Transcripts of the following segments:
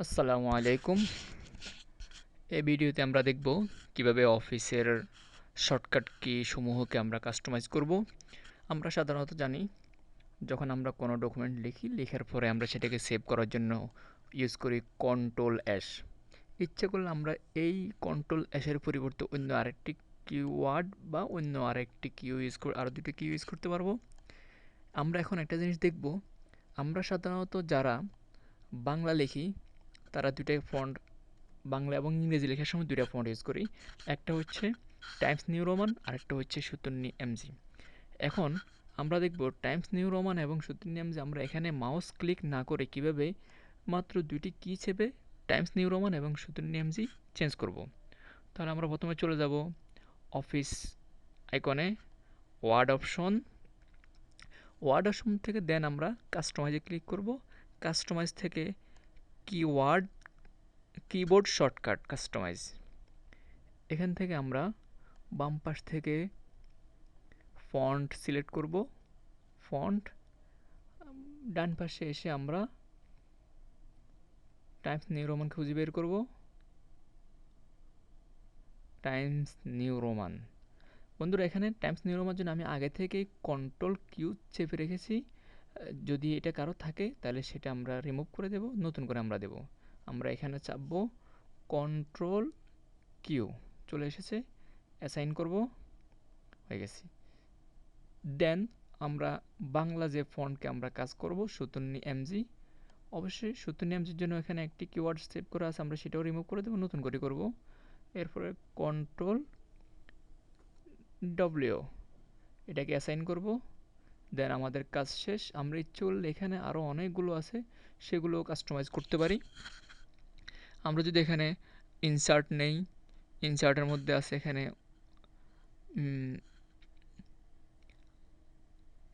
আসসালামু আলাইকুম। এই ভিডিওতে আমরা দেখব কিভাবে অফিসের শর্টকাট কি সমূহকে আমরা কাস্টমাইজ করব। আমরা সাধারণত জানি যখন আমরা কোনো ডকুমেন্ট লিখি, লেখার পরে আমরা সেটাকে সেভ করার জন্য ইউজ করি কন্ট্রোল অ্যাশ। ইচ্ছে করলে আমরা এই কন্ট্রোল অ্যাশের পরিবর্তে অন্য আরেকটি কিওয়ার্ড বা অন্য আরেকটি কিউ ইউজ করে আরও দুটি কিউ ইউজ করতে পারবো। আমরা এখন একটা জিনিস দেখব, আমরা সাধারণত যারা বাংলা লিখি তারা দুইটাই ফন্ট, বাংলা এবং ইংরেজি লেখার সময় দুইটা ফন্ট ইউজ করি। একটা হচ্ছে টাইমস নিউ রোমান, আরেকটা হচ্ছে ৭৭ এমজি। এখন আমরা দেখব টাইমস নিউ রোমান এবং ৭৭ এমজি আমরা এখানে মাউস ক্লিক না করে কিভাবে মাত্র দুইটি কি চেপে টাইমস নিউ রোমান এবং ৭৭ এমজি চেঞ্জ করব। তাহলে আমরা প্রথমে চলে যাব অফিস আইকনে, ওয়ার্ড অপশন, ওয়ার্ড অপশন থেকে দেন আমরা কাস্টমাইজে ক্লিক করব। কাস্টমাইজ থেকে কিওয়ার্ড কিবোর্ড শর্টকাট কাস্টমাইজ, এখান থেকে আমরা বাম পাশ থেকে ফন্ট সিলেক্ট করব। ফন্ট ডান পাশে এসে আমরা টাইমস নিউ রোমান খুঁজে বের করব। টাইমস নিউ রোমান, বন্ধুরা এখানে টাইমস নিউ রোমান জন্য আমি আগে থেকেই কন্ট্রোল কিউ চেপে রেখেছি। যদি এটা কারো থাকে তাহলে সেটা আমরা রিমুভ করে দেব, নতুন করে আমরা দেব। আমরা এখানে চাপবো কন্ট্রোল কিউ, চলে এসেছে, অ্যাসাইন করব, হয়ে গেছি। দেন আমরা বাংলা যে ফন্টকে আমরা কাজ করব ৭৭ এমজি, অবশ্যই ৭৭ এমজির জন্য এখানে একটি কিওয়ার্ড সেভ করা আছে, আমরা সেটাও রিমুভ করে দেবো, নতুন করে করব। এরপরে কন্ট্রোল ডব্লিউ, এটাকে অ্যাসাইন করব। দেন আমাদের কাজ শেষ। আমরা ইচ্ছে করলে এখানে আরও অনেকগুলো আছে, সেগুলো কাস্টমাইজ করতে পারি। আমরা যদি এখানে ইনসার্ট নেই, ইনসার্টের মধ্যে আছে এখানে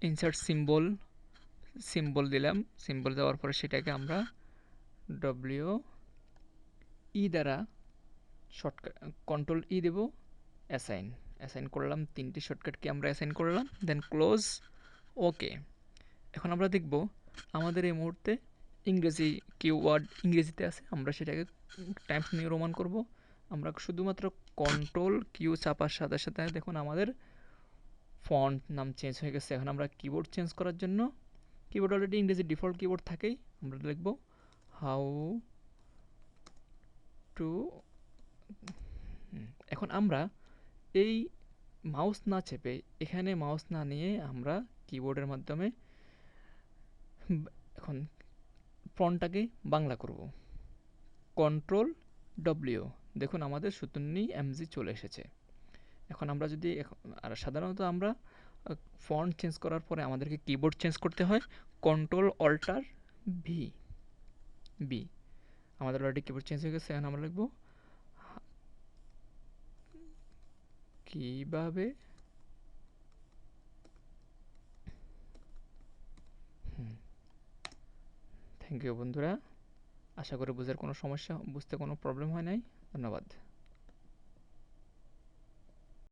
ইনসার্ট সিম্বল, সিম্বল দিলাম, সিম্বল দেওয়ার পরে সেটাকে আমরা ডব্লিউ ই দ্বারা শর্টকাট কন্ট্রোল ই দেব, অ্যাসাইন, অ্যাসাইন করলাম, তিনটি শর্টকাটকে আমরা অ্যাসাইন করলাম, দেন ক্লোজ, ওকে। এখন আমরা দেখব আমাদের এই মুহূর্তে ইংরেজি কিওয়ার্ড ইংরেজিতে আছে, আমরা সেটাকে টাইমস নিউ রোমান করব। আমরা শুধুমাত্র কন্ট্রোল কিউ চাপার সাথে সাথে দেখুন আমাদের ফন্ট নাম চেঞ্জ হয়ে গেছে। এখন আমরা কিবোর্ড চেঞ্জ করার জন্য, কিবোর্ড অলরেডি ইংরেজি ডিফল্ট কিবোর্ড থাকেই, আমরা লিখব হাউ টু। এখন আমরা এই মাউস না চেপে, এখানে মাউস না নিয়ে আমরা কিবোর্ডের মাধ্যমে এখন ফন্টটাকে বাংলা করব। কন্ট্রোল ডব্লিউ, দেখুন আমাদের ৭৭ এমজি চলে এসেছে। এখন আমরা যদি আর সাধারণত আমরা ফন্ট চেঞ্জ করার পরে আমাদেরকে কিবোর্ড চেঞ্জ করতে হয়, কন্ট্রোল অল্টার ভি, বি। আমাদের অলরেডি কিবোর্ড চেঞ্জ হয়ে গেছে। এখন আমরা লিখব কিভাবে থ্যাংক ইউ বন্ধুরা, আশা করি বুঝতে কোনো প্রবলেম হয় নাই। ধন্যবাদ।